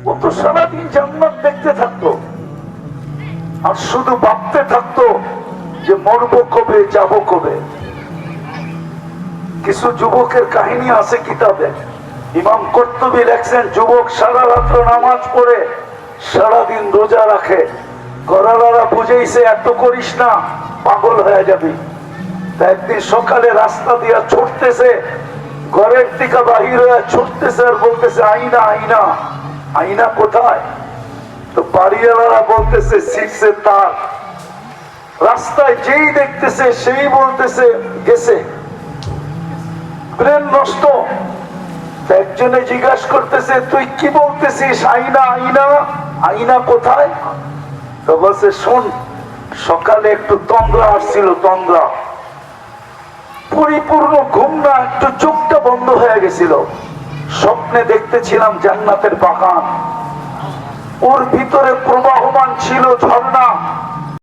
ও তো সারাদিন জান্নাত দেখতে থাকতো আর শুধু ভাবতে থাকতো যে মরবো কবে, যাব কবে। কিছু যুবকের কাহিনী আছে কিতাবে। ইমাম কর্তুবী লেখছেন, যুবক সারা রাত্র নামাজ পড়ে সারাদিন রোজা রাখে। ঘরালারা বুঝেইছে এত করিস না, পাগল হয়ে যাবি। তা একদিন সকালে রাস্তা দিয়া ছুটতেছে, ঘরের দিকে বাহির হয়ে ছুটতেছে আর বলতেছে, আইনা আইনা। আইনা কোথায়? তো বাড়িওয়ালারা বলতেছে শিখছে তার। রাস্তায় যেই দেখতেছে সেই বলতেছে গেছে, ব্রেন নষ্ট। একজনে জিজ্ঞাসা করতেছে, তুই কি বলতেছিস? আইনা আইনা, আইনা কোথায়? তো বলছে, শোন, সকালে একটু তন্দ্রা আসছিল, তন্দ্রা, পরিপূর্ণ ঘুম না, একটু চোখটা বন্ধ হয়ে গেছিল। স্বপ্নে দেখতেছিলাম জান্নাতের বাগান, ওর ভিতরে প্রবাহমান ছিল ঝর্ণা,